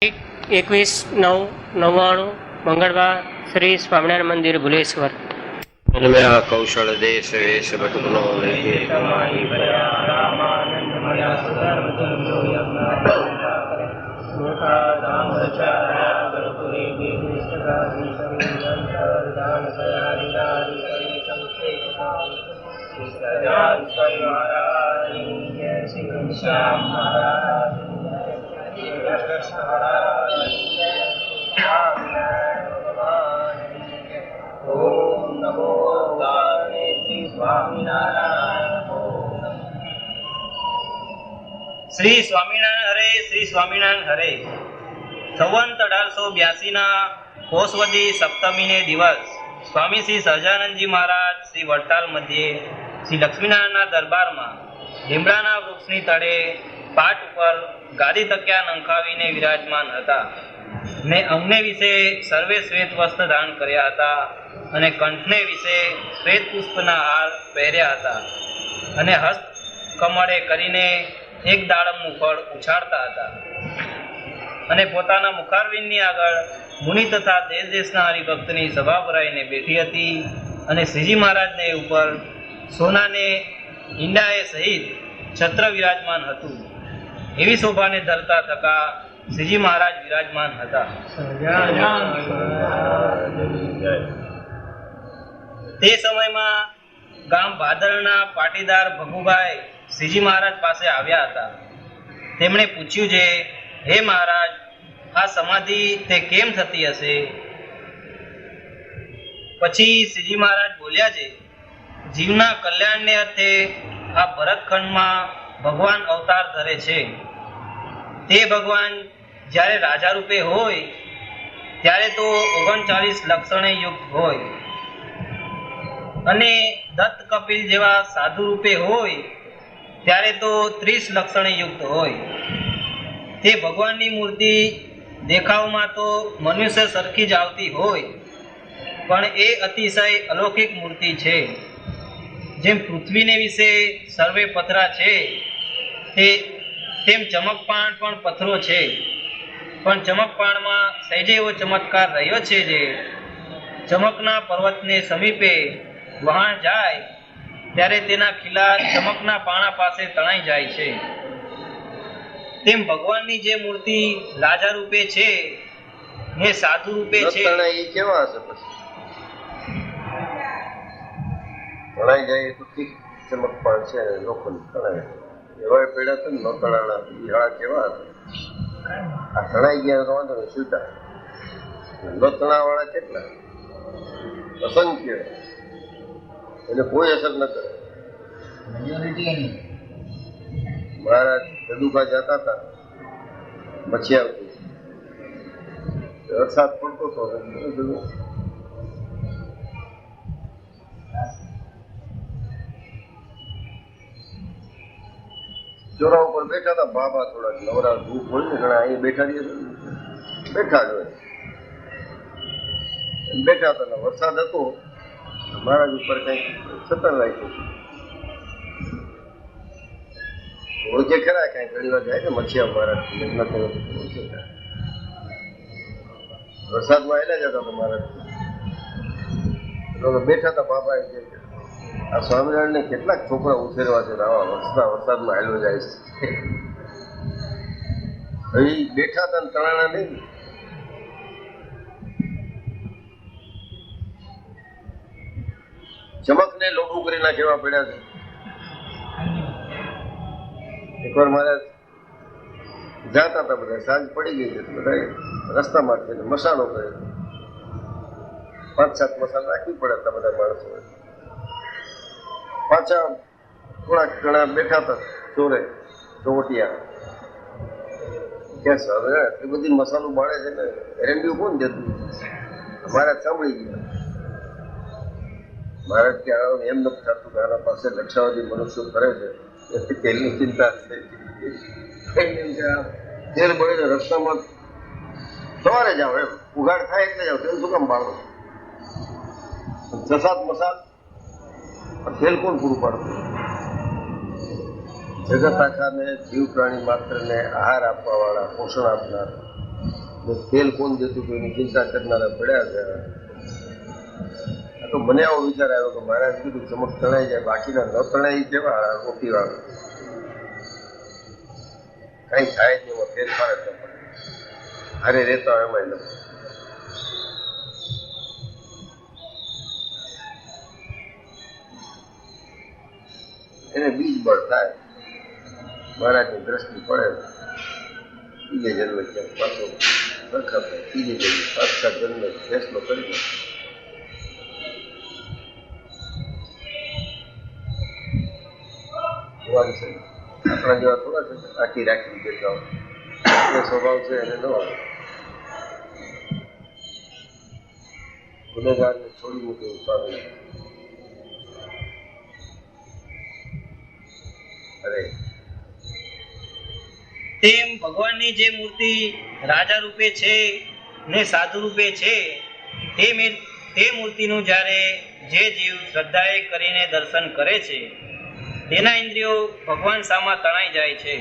21/9/99 मंगलवार श्री स्वामिनारायण मंदिर भुलेश्वर। मेरा कौशल देश वेश भटकनो लेके तमाही भया रामानंद मया सदर्भो यज्ञा मोटा दाम रचाया गुरुपुरी विष्णुदासी संगंतर दान सयारी दारी करी संकेता सजान महाराज जय श्री श्याम महाराज जय कृष्ण महाराज ओम नमो भगवते श्री स्वामीनारायण। श्री स्वामीनारायण हरे, श्री स्वामीनारायण हरे। संवत 1882 ના પોષવદી સપ્તમી ને દિવસ સ્વામી શ્રી સહજાનંદજી મહારાજ શ્રી વડતાલ મધ્યે શ્રી લક્ષ્મીનારાયણના દરબારમાં લીમડાના વૃક્ષની તળે પાટ ઉપર ગાદી તકિયા નંખાવીને વિરાજમાન હતા ને અંગને વિશે સર્વે શ્વેત વસ્ત્ર ધારણ કર્યા હતા અને કંઠને વિશે શ્વેત પુષ્પના હાર પહેર્યા હતા અને હસ્ત કમળે કરીને એક દાડમનું ફળ ઉછાળતા હતા અને પોતાના મુખારવિંદની આગળ મુનિ તથા દેશ દેશના હરિભક્તની સભા ભરાઈને બેઠી હતી અને શ્રીજી મહારાજને ઉપર સોનાને ઈંડાએ સહિત છત્ર વિરાજમાન હતું। એવી શોભાને ધરતા થકા શ્રીજી મહારાજ વિરાજમાન હતા। તે સમયમાં ગામ ભાદરણા પાટીદાર ભગુભાઈ શ્રીજી મહારાજ પાસે આવ્યા હતા। તેમણે પૂછ્યું છે, હે મહારાજ, આ સમાધિ તે કેમ થતી હશે? પછી શ્રીજી મહારાજ બોલ્યા છે, જીવના કલ્યાણને અર્થે આ ભરતખંડમાં ભગવાન અવતાર ધરે છે। તે ભગવાન જ્યારે રાજા રૂપે હોય ત્યારે તો 39 લક્ષણે યુક્ત હોય અને દત્ત કપિલ જેવા સાધુ રૂપે હોય ત્યારે તો 30 લક્ષણે યુક્ત હોય। તે ભગવાનની મૂર્તિ દેખાવમાં તો મનુષ્ય સરખી જ આવતી હોય પણ એ અતિશય અલૌકિક મૂર્તિ છે। જેમ પૃથ્વીને વિશે સર્વે પથરા છે તેમ ચમકપાણ પણ પથરો છે, પણ ચમકપાણમાં સહેજે એવો ચમત્કાર રહ્યો છે જે ચમકના પર્વતને સમીપે વહાણ જાય ત્યારે તેના ખીલા ચમકના પાણા પાસે તણાઈ જાય છે। તેમ ભગવાનની જે મૂર્તિ રાજા રૂપે છે ને સાધુ રૂપે છે, કેવા હશે? પછી તણાઈ જાય તો ઠીક, ચમક પણ છે લોકો તણાય એવા પેડા તો ન તણાણા ઈહાળા કેવા હતા? આ તણાઈ ગયા તો વાંધો નહીં, છૂટા ન તણા વાળા કેટલા અસંખ્ય, એને કોઈ અસર ન કરે। મહારાજ દદુકા જતા હતા, મચ્છી આવતી, વરસાદ પડતો હતો, ચોરા ઉપર બેઠા હતા બાબા, થોડાક નવરા ધૂપ હોય ને ઘણા અહીં બેઠા રહીએ, બેઠા જ હોય, બેઠા હતા, વરસાદ હતો, મહારાજ ઉપર કઈક સતર રાખ્યું, ઓળખે ખરા કઈ ઘણી વાર જાય ને મચ્છિયા મહારાજ વરસાદમાં એલા જતા હતા મહારાજ, બેઠા હતા બાબા, આ સ્વામિનારાયણને કેટલાક છોકરા ઉછેરવા છે, આવા વરસાદમાં હાલો જાય છે। હવે બેઠા હતા ને તણાણા નહીં, ચમકને લોભું કરી નાખેવા પડ્યા છે। એકવાર મહારાજ જાતા હતા, બધા સાંજ પડી ગઈ છે, બધા રસ્તામાં છે મસાલો કરે, 5-7 મસાલા રાખવી પડે હતા બધા માણસો, પાછા થોડાક ઘણા બેઠા હતા ચોરે ચોવટિયા, ક્યાં હવે એટલી બધી મસાલો બાળે છે ને એરંડિયું કોણ જતું? મહારાજ સાંભળી ગયા, મહારાજ કે એમ નથી થતું કે આના પાસે લક્ષાવધી મનુષ્યો કરે છે, એથી તેલની ચિંતા છે, તેલ બળીને રસ્તામાં સવારે જાઓ, એમ ઉઘાડ થાય એટલે જાઓ, તેલ શું કામ બાળો? 6-7 મસાલ તેલ કોણ પૂરું પાડતું? જગત આખાને જીવ પ્રાણી માત્રને આહાર આપવા વાળા, પોષણ આપનાર તેલ કોણ દેતું હતું એની ચિંતા કરનારા પડ્યા છે. તો મને આવો વિચાર આવ્યો કે મહારાજ કીધું ચમક તણાઈ જાય, બાકીના ન તણાઈ કેવા રોટી વાળા કઈ થાય જ નહીં, એમાં ફેરફાર જ ન પડે. અરે રહેતા હોય એમાં ન એને બીજ બળ થાય, મહારાજની દ્રષ્ટિ પડે, ત્રીજે જન્મે ક્યાંક પાછો સરખા થાય, ત્રીજે જન્મે 5-7 જન્મે ફેસલો કરી દે. ભગવાન છે આપણા જેવા થોડા છે આખી રાખી દેતા હોય, એ સ્વભાવ છે એને ન આવે. ગુનેગારને છોડી મૂકે સ્વામી. અરે તેમ ભગવાનની જે મૂર્તિ રાજા રૂપે છે ને સાધુ રૂપે છે, તે મૂર્તિનું જ્યારે જે જીવ શ્રદ્ધાએ કરીને દર્શન કરે છે તેના ઇન્દ્રિયો ભગવાન સામા તણાઈ જાય છે,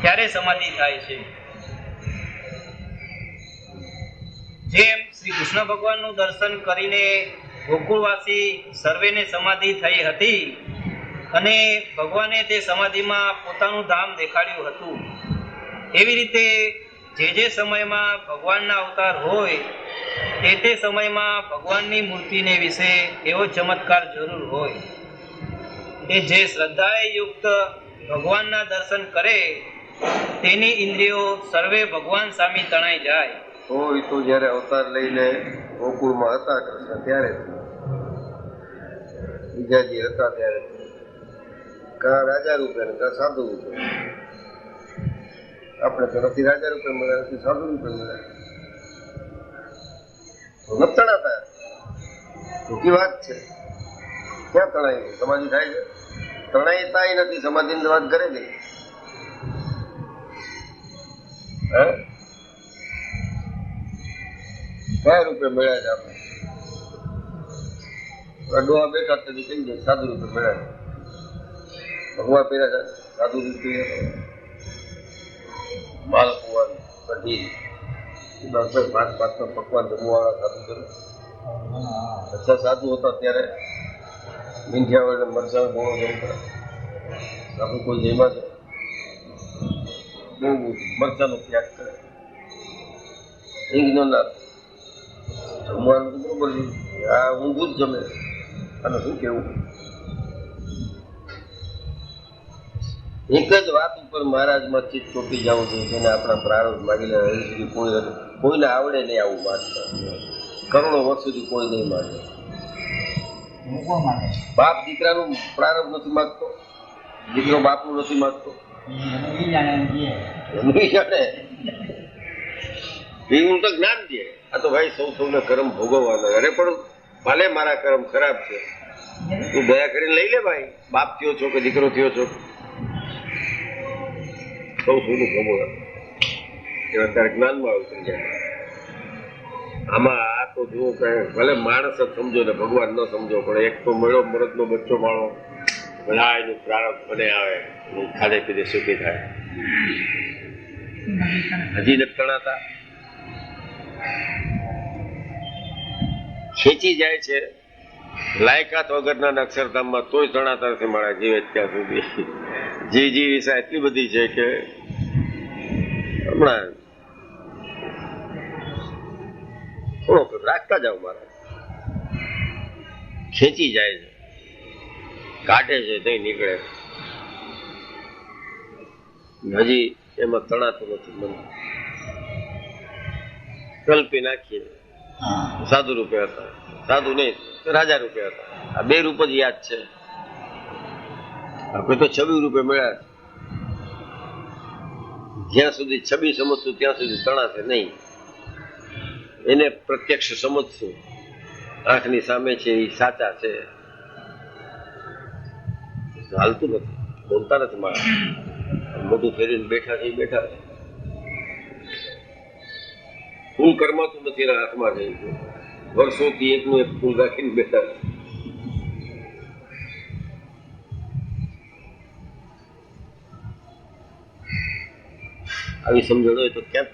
ત્યારે સમાધિ થાય છે. જેમ શ્રી કૃષ્ણ ભગવાનનું દર્શન કરીને ગોકુળવાસી સર્વેને સમાધિ થઈ હતી અને ભગવાને તે સમાધિમાં પોતાનું ધામ દેખાડ્યું હતું, એવી રીતે જે સમયમાં ભગવાનના અવતાર હોય તે સમયમાં ભગવાનની મૂર્તિને વિશે એવો ચમત્કાર જરૂર હોય કે જે શ્રદ્ધાએ યુક્ત ભગવાનના દર્શન કરે તેની ઇન્દ્રિયો સર્વે ભગવાન સામે તણાઈ જાય. તો એ તો જયારે અવતાર લઈને ગોકુળમાં હતા કૃષ્ણ ત્યારે બીજા જે હતા ત્યારે કા રાજા રૂપે ને કા સાધુ રૂપે. આપણે તો નથી રાજા રૂપે મળ્યા, નથી સાધુ રૂપે મળ્યા, નથી તણાતા. ખોટી વાત છે. ક્યાં તણાઈ સમાધિ થાય છે? તણાઈ થાય નથી, સમાધિની વાત કરે ગઈ. કયા રૂપે મળ્યા છે આપણે? ડોહા બેઠા તેથી કહી જાય સાધુ રૂપે મળ્યા છે. ભગવા પહેર્યા છે સાધુ રૂપે, માલ કુવાનું કઢી 5-5 પકવાન જમવાવાળા સાધુ કરે. અચ્છા સાધુ હતા ત્યારે મીંઠિયા વડે મરચાં ઘણો જમતા. સાધુ કોઈ જેમાં છે બહુ મરચાંનો ત્યાગ કરે, હિંગનો નાખ જમવાનું તો બરોબર છે. આ ઊંધું જ જમે. અને શું કેવું, એક જ વાત ઉપર મહારાજમાં ચિત્ત ચોંટી જવું જોઈએ, જેને આપણા પ્રારંભ માગી લે. હજી સુધી કોઈને આવડે નહીં આવું માગતા. કરોડો વર્ષ સુધી કોઈ નહીં માગે. બાપ દીકરાનું પ્રારંભ નથી માગતો, દીકરો બાપનું નથી માગતો. જાણે એવું તો જ્ઞાન દે. આ તો ભાઈ સૌને કર્મ ભોગવવાના. અરે પણ ભલે મારા કર્મ ખરાબ છે, તું દયા કરીને લઈ લે ભાઈ. બાપ થયો છો કે દીકરો થયો છો, સૌનું ભોગવવા એ અત્યારે જ્ઞાનમાં ઉતરી જાય. આમાં આ તો જુઓ કે ભલે માણસ જ સમજો ને ભગવાન ન સમજો, પણ એક તો મળ્યો મરદનો બચ્ચો માળો, બધા એનું પ્રારંભ બને આવે, ખાધે પીધે સુખી થાય. હજી નથી તણાતા, ખેંચી જાય છે લાયકાત વગરના અક્ષરધામમાં, તોય તણાતા નથી મારા જીવે ત્યાં સુધી. જી વિષય એટલી બધી છે કે હમણાં થોડોક રાખતા જાઓ. મારા ખેંચી જાય છે, કાઢે છે, તઈ નીકળે. હજી એમાં તણાતું નથી મન. કલ્પી નાખીએ સાધુ રૂપે હતા, સાધુ નહીં રાજા રૂપે હતા. આ બે રૂપ જ યાદ છે. આપણે તો છબી રૂપે મળ્યા. જ્યાં સુધી છબી સમજશું ત્યાં સુધી તણાશે નહીં. એને પ્રત્યક્ષ સમજશું, આંખની સામે છે એ સાચા છે. હાલતું નથી, બોલતા નથી. મારા મોટું ફેરીને બેઠા છે, બેઠા છે. ફૂલ કરમાતું નથી એના હાથમાં છે. વર્ષોથી એકનું એક ફૂલ રાખીને બેઠા છે. આવી સમજણ હોય તો ક્યાં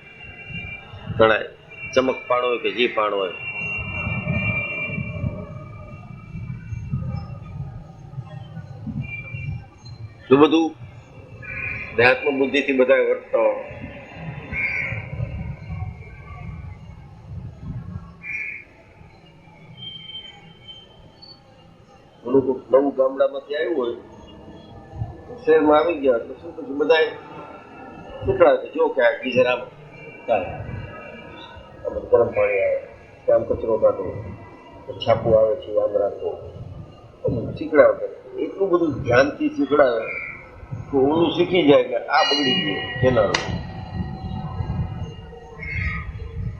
તણાય, ચમક પાણ હોય કે જી પાણ હોય. શું બધું દેહાત્મ બુદ્ધિથી બધા વર્તતા હોય. નવું ગામડામાંથી આવ્યું હોય શહેરમાં આવી ગયા એટલે શું પછી બધા શીખડાવે છે, જો કે આ ગીઝર આમ ચાલે, ગરમ પાણી આવે, આમ કચરો કાઢો, છાપું આવે છે આમ રાખો, શીખડાવે. એટલું બધું ધ્યાનથી શીખડાવે તો ઓલું શીખી જાય કે આ બગડી ગયું કેનાલ.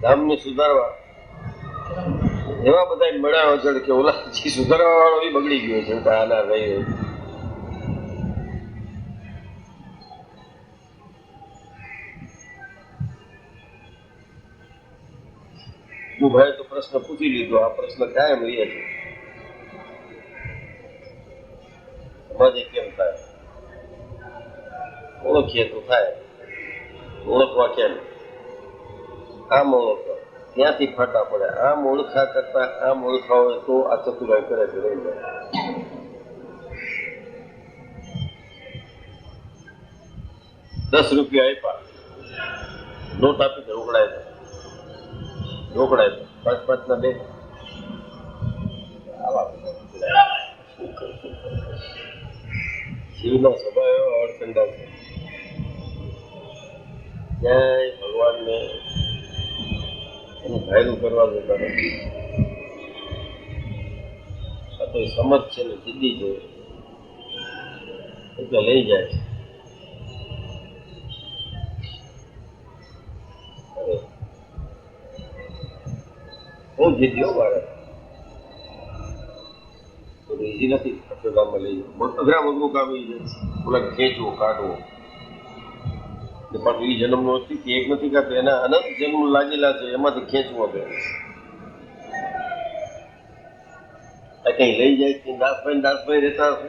ગામને સુધારવા એવા બધા મળ્યા વગર કે ઓલા જે સુધારવા વાળો એ બગડી ગયો છે કે આના રહી હોય. હું ભાઈ તો પ્રશ્ન પૂછી લીધો, આ પ્રશ્ન કાયમ રહે છે. સમાજે કેમ થાય? ઓળખીએ તો થાય, ઓળખવા કેમ? આમ ઓળખવા ત્યાંથી ફાટા પડે. આમ ઓળખા કરતા આમ ઓળખા હોય તો આ ચતુરાઈ કરે છે, રહી જાય. ₹10 આપ્યા, નોટ આપી તો રોકડાય છે, રોકડાય છે 5-5 ના 2. શિવનો સ્વભાવ એવો અડચંડા છે. ક્યાંય ભગવાનને એનું ઘાયલું કરવા જતા નથી. આ તો સમજ છે ને જિદ્દી છે એટલે લઈ જાય છે. બહુ જિદ્દી હો મારે, ઈઝી નથી. અક્ષરધામમાં લઈ જાઓ, અઘરા મગરું કામ આવી જાય છે. ઓલા ખેંચવો કાઢવો પાછું એ જન્મનો નથી, એક નથી કાઢતો, એના અનંત જન્મ લાગેલા છે, એમાંથી ખેંચવો દે. કઈ લઈ જાય દાસભાઈ રહેતા હશે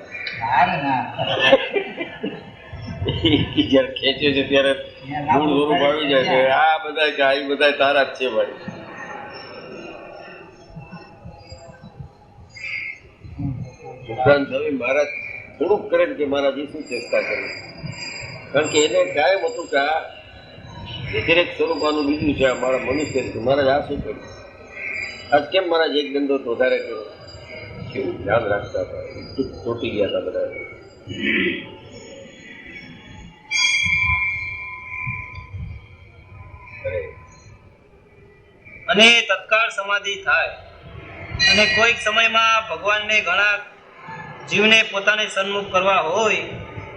જયારે ખેંચે છે ત્યારે મૂળ સ્વરૂપ આવી જાય છે. આ બધા કે આ બધા તારા જ છે ભાઈ. ભગવાન સ્વામી મહારાજ થોડુંક કરે કે મહારાજ એ શું ચેષ્ટા કરી, કારણ કે એને કાયમ હતું કે આ વ્યતિરેક સ્વરૂપનું બીજું છે, આ મારા મનુષ્ય છે. મહારાજ આ શું કર્યું? આજ કેમ મહારાજ એક દંડો વધારે કર્યો? કેવું ધ્યાન રાખતા હતા, ચોટી ગયા હતા બધા. અને તત્કાળ સમાધિ થાય અને કોઈક સમયમાં ભગવાનને ઘણા જીવને પોતાને સન્મુખ કરવા હોય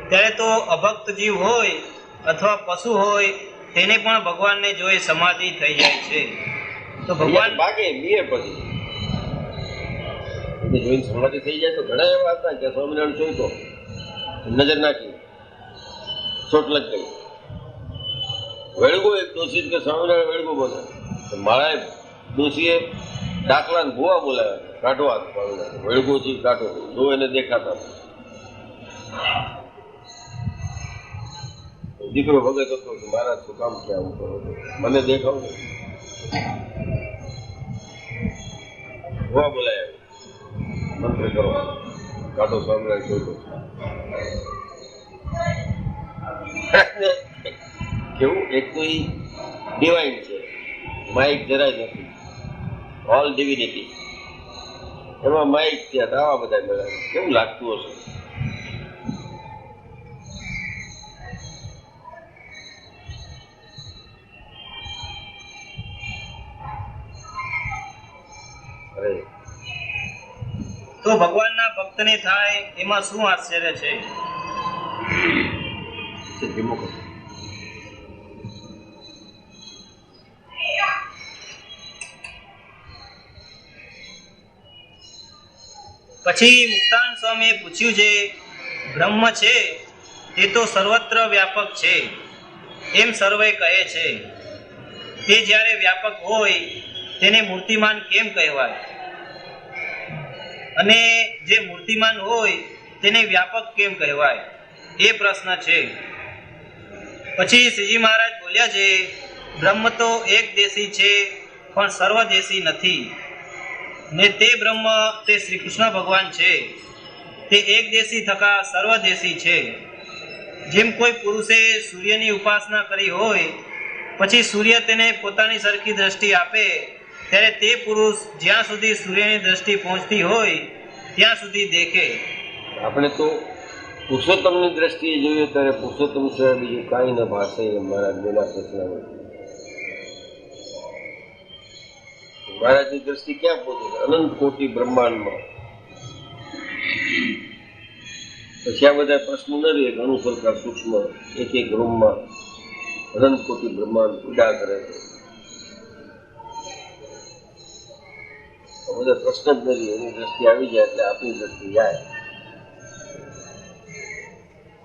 ત્યારે તો અભક્ત જીવ હોય અથવા પશુ હોય તેને પણ ભગવાનને જોઈ સમાધિ થઈ જાય છે. તો ભગવાન ભાગે બે પછી જોઈને સમાધિ થઈ જાય. તો ઘણા એવા હતા કે સ્વામિનારાયણ જોઈ તો નજર નાખી ચોટ લગ ગઈ. વેળગો એક દોષિત કે સ્વામિનારાયણ વેળગો બોલે, મારા દોષીએ દાખલા ભૂવા બોલાવ્યા, કાઢવા વેળગો છે કાઢો, જો એને દેખાતા. દીકરો ભગત હતો કે મારા શું કામ કે આવું કરો, મને દેખાવ ને ભૂવા બોલાયા, મંત્ર કરો, કાઢો સ્વામિનારાયણ જોઈ. કેવું એક તો એ ડિવાઇન છે, માઇક જરાય નથી, ઓલ ડિવિનિટી, એમાં માઇક થયા આવા બધા મળ્યા. કેવું લાગતું હશે? અરે તો ભગવાનના ભક્તને થાય એમાં શું આશ્ચર્ય છે? ધીમો કરો. પછી મુક્તાનંદ સ્વામીએ પૂછ્યું છે, બ્રહ્મ છે તે તો સર્વત્ર વ્યાપક છે એમ સર્વે કહે છે, તે જ્યારે વ્યાપક હોય તેને મૂર્તિમાન કેમ કહેવાય? અને જે મૂર્તિમાન હોય તેને વ્યાપક કેમ કહેવાય? એ પ્રશ્ન છે. પછી શ્રીજી મહારાજ બોલ્યા છે બ્રહ્મ તો એક દેશી છે પણ સર્વદેશી નથી, ને તે બ્રહ્મ તે શ્રી કૃષ્ણ ભગવાન છે તે એક દેશી થકા સર્વદેશી છે. જેમ કોઈ પુરુષે સૂર્યની ઉપાસના કરી હોય, પછી સૂર્ય તેને પોતાની સરખી દ્રષ્ટિ આપે, ત્યારે તે પુરુષ જ્યાં સુધી સૂર્યની દ્રષ્ટિ પહોંચતી હોય ત્યાં સુધી દેખે. આપણે તો પુરુષોત્તમની દ્રષ્ટિએ જોઈએ ત્યારે પુરુષોત્તમ સિવાય બીજું કાંઈ ન ભાષે એમ મહારાજના પ્રશ્નમાં. મહારાજની દ્રષ્ટિ ક્યાં પહોંચે છે? અનંત કોટી બ્રહ્માંડમાં. પછી આ બધા પ્રશ્નો ન રહે, ઘણું સરકાર સૂક્ષ્મ એક એક રૂમમાં અનંત કોટી બ્રહ્માંડ ઉડા કરે છે. બધા પ્રશ્ન જ નથી, એની દ્રષ્ટિ આવી જાય એટલે આપણી દ્રષ્ટિ જાય.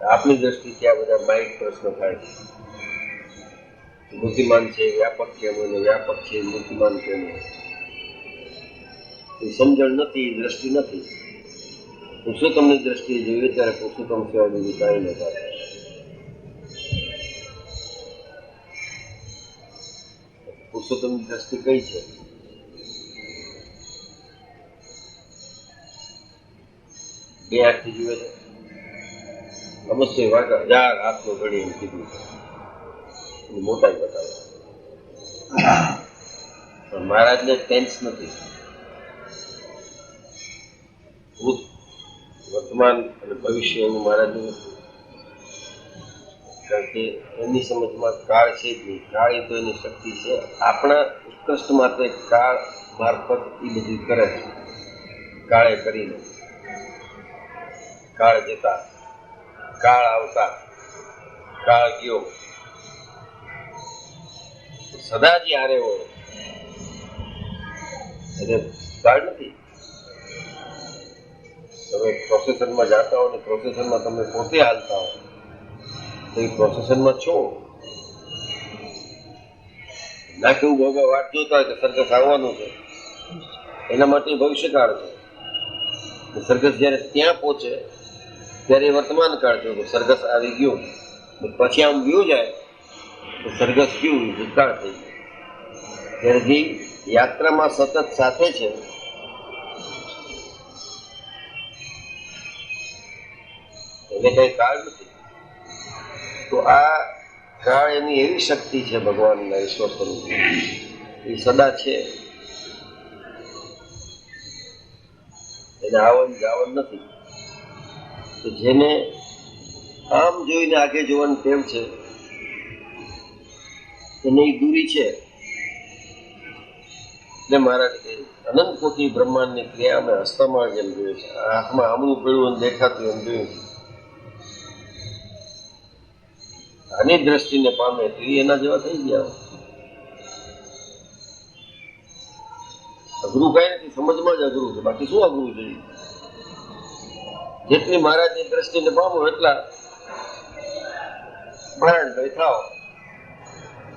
આપણી દ્રષ્ટિ ત્યાં બધા બાઈક પ્રશ્નો થાય છે. મૂર્તિમાન છે વ્યાપક કેમ, અને વ્યાપક છે મૂર્તિમાન કેમ, એ સમજણ નથી, દ્રષ્ટિ નથી. પુરુષોત્તમની દ્રષ્ટિએ જોઈએ ત્યારે પુરુષોત્તમ સિવાય બીજું કાંઈ ન થાય. પુરુષોત્તમની દ્રષ્ટિ કઈ છે? બે આંખથી જુએ છે. અવશ્ય વાગા 1000 હાથનો ઘડી એમ કીધું છે, મોટા જ બતાવે. પણ મહારાજને ટેન્સ નથી. ભૂત, વર્તમાન અને ભવિષ્ય એનું મહારાજનું નથી. કારણ કે એમની સમજમાં કાળ છે જ નહીં. કાળ એ તો એની શક્તિ છે. આપણા ઉત્કૃષ્ટ માટે કાળ મારફત એ બધું કરે છે. કાળે કરીને કાળ જતા, કાળ આવતા, કાળ ગયો, સદા જે હારે હોય એટલે કાળ નથી. તમે પ્રોસેસરમાં જાતા હો ને પ્રોસેસરમાં તમે પોતે હાલતા હો તો એ પ્રોસેસરમાં છો. ના કેવું ભોગવા વાટ જોતા હોય કે સરઘસ આવવાનું છે, એના માટે ભવિષ્યકાળ છે. સરઘસ જયારે ત્યાં પહોંચે ત્યારે વર્તમાન કાળ છે. સરઘસ આવી ગયું પછી આમ ગયું જાય તો સરઘસ ગયું ભૂતકાળ થઈ ગયું. ત્યારે જે યાત્રામાં સતત સાથે છે એને કઈ કાળ નથી. તો આ કાળ એની એવી શક્તિ છે ભગવાનના ઈશ્વર સ્વરૂપ, એ સદા છે, એને આવન જાવન નથી. તો જેને આમ જોઈને આગે જોવાની ટેવ છે એને એ દૂરી છે. એટલે મહારાજ કે અનંત કોટી બ્રહ્માંડની ક્રિયા અમે હસ્તમાં જેમ જોયું છે, હાથમાં આમળું પડ્યું અને દેખાતું એમ જોયું છે. આની દ્રષ્ટિને પામે તો એના જેવા થઈ ગયા. અઘરું કઈ નથી, સમજમાં જ અઘરું છે, બાકી શું અઘરું છે? જેટલી મહારાજની દ્રષ્ટિને પામો એટલા મહારાજ થાવ.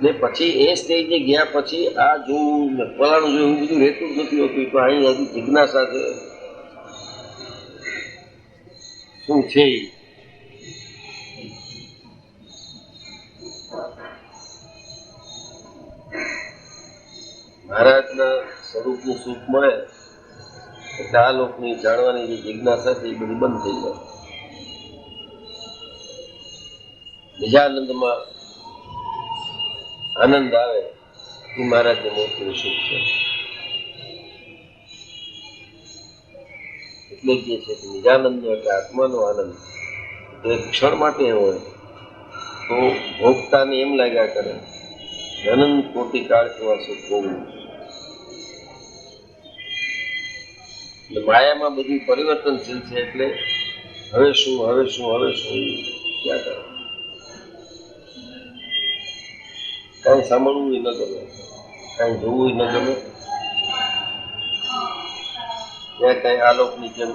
ને પછી એ સ્ટેજે ગયા પછી આ જોવું ને ફલાણું જોવું બધું રહેતું જ નથી હોતું. તો અહીં હજી જિજ્ઞાસા છે શું છે. મહારાજના સ્વરૂપનું સુખ મળે એટલે આ લોકની જાણવાની જે જિજ્ઞાસા છે એ બધી બંધ થઈ જાય. નિજાનંદમાં આનંદ આવે એ મહારાજની મૂર્તિનું સુખ છે. એટલે જ છે કે નિજાનંદ એટલે આત્માનો આનંદ તો એક ક્ષણ માટે હોય તો ભોગતાને એમ લાગ્યા કરે અનંત કોટી કાળ કેવા સુખ ભોગવું. માયામાં બધું પરિવર્તનશીલ છે એટલે હવે શું હવે શું હવે શું ક્યાં કરે. કાંઈ સાંભળવું ન ગમે, કાંઈ જોવું ન ગમે. ત્યાં કાંઈ આલોકની જેમ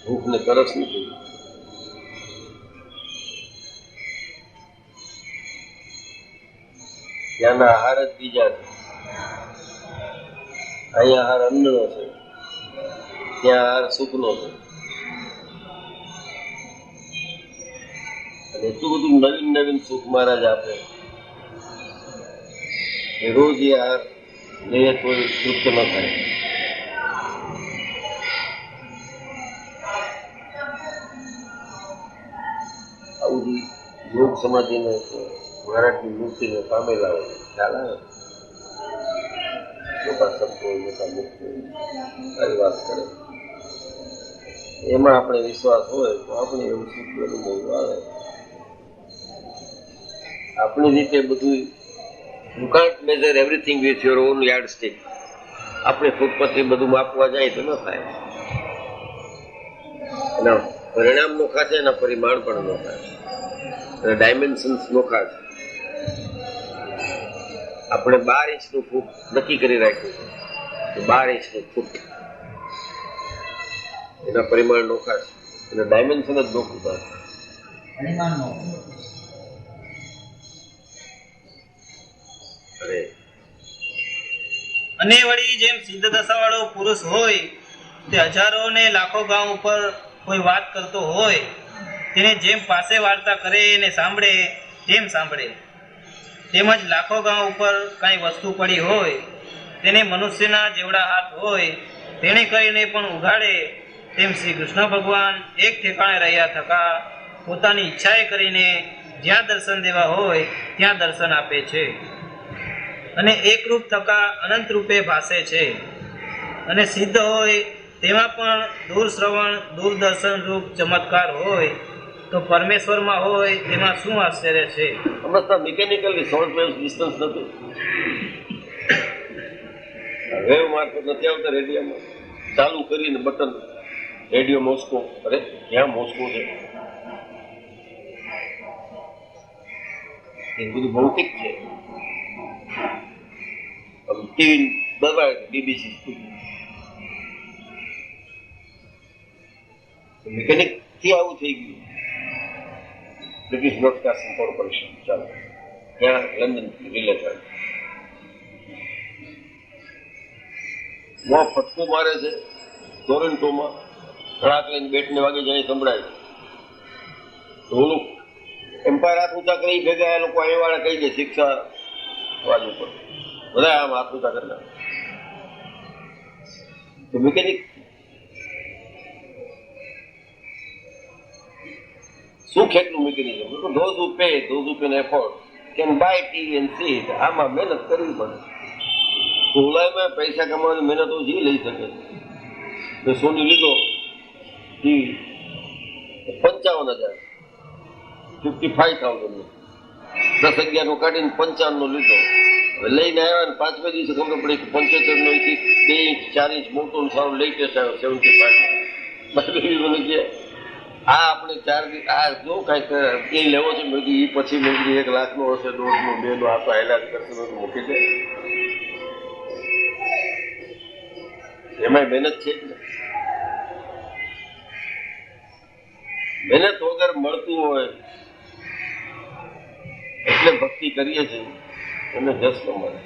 ભૂખ ને તરસ નથી. ત્યાંના આહાર જ બીજા છે. અહીંયા આહાર અન્નનો છે, ત્યાં આહાર સુખનો છે. અને એટલું બધું નવીન નવીન સુખ મહારાજ આપે એ રોજ એ આહાર લઈએ તો તૃપ્ત ન થાય. આવું જે યોગ સમાધિને મહારાજની મૂર્તિને પામેલા હોય ખ્યાલ આવે, મોટા સંતો મોટા મુક્તિ સારી વાત કરે, એમાં આપણે વિશ્વાસ હોય તો આપણે એવું સુખ અનુભવ આવે. આપણી રીતે બધું you can't measure everything with your own yard stick. આપણે ખુદ પરથી બધું માપવા જાય તો ન થાય. એના પરિણામ નોખા છે, એના પરિમાણ પણ નોખા છે, એના ડાયમેન્શન્સ નોખા છે. આપણે 12 ઇંચનું ફૂટ નક્કી કરી રાખ્યું છે, 12 ઇંચનું ફૂટ, એના પરિમાણ નોખા છે, એના ડાયમેન્શન જ નોખું થાય. અને વળી જેમ સિદ્ધ દશાવાળો પુરુષ હોય તે હજારો ને લાખો ગામ ઉપર કોઈ વાત કરતો હોય, તેને જેમ પાસે વાર્તા કરે ને સાંભળે તેમ સાંભળે, તેમજ લાખો ગામ ઉપર કાંઈ વસ્તુ પડી હોય તેને મનુષ્યના જેવડા હાથ હોય તેણે કરીને પણ ઉઘાડે, તેમ શ્રી કૃષ્ણ ભગવાન એક ઠેકાણે રહ્યા થકા પોતાની ઈચ્છાએ કરીને જ્યાં દર્શન દેવા હોય ત્યાં દર્શન આપે છે અને એકરૂપ થકા અનંત રૂપે ભાસે છે. અને સિદ્ધ હોય તેમાં પણ દૂર શ્રવણ દૂરદર્શન રૂપ ચમત્કાર હોય તો પરમેશ્વરમાં હોય તેમાં શું આશ્ચર્ય છે. સમજતા મિકેનિકલી શોર્ટ વેવ ડિસ્ટન્સ નથી, વેવ મારફત નથી આવતા. રેડિયોમાં ચાલુ કરીને બટન રેડિયો મોસ્કો, અરે ક્યાં મોસ્કો છે, એ બધું ભૌતિક છે. ટીવી દબાવે બીબીસી, મિકેનિક થી આવું થઈ ગયું. બ્રિટિશ બ્રોડકાસ્ટિંગ કોર્પોરેશન ચાલો ત્યાં લંડન રિલે ચાલે, ફટકો મારે છે ટોરેન્ટોમાં, ધડાક લઈને બેટને વાગે જાય સંભળાય. ઓલું એમ્પાયર હાથ ઊંચા કરી ભેગા એ લોકો અહીં વાળા કહી દે શિક્ષા બાજુ પર બધા આમ હાથ ઊંચા કરી નાખે. મિકેનિક શું કેટલું mechanism? those who can afford can buy TV and see it. આમાં મહેનત કરવી પડે. ઓલામાં પૈસા કમાવાની મહેનત ઓછી લઈ શકે. તો સોની લીધો TV 55,000, 55,000 10-11 નો કાઢીને 55 નો લીધો. હવે લઈને આવ્યા ને 5 દિવસે ખબર પડી કે 75 નો 2 ઇંચ 4 ઇંચ મોટો સારો લેટેસ્ટ આવ્યો 75. મને કે આ આપણે 4 દિવસ આ જો કાંઈક એ લેવો છે, મેં કીધું એ પછી મેં કીધું 1 લાખનો હશે, 1.5 નો 2 નો આ તો હાઈલાજ કરશે, મૂકી દે. એમાં મહેનત છે જ ને. મહેનત વગર મળતું હોય એટલે ભક્તિ કરીએ છીએ, એને જસ ન મળે.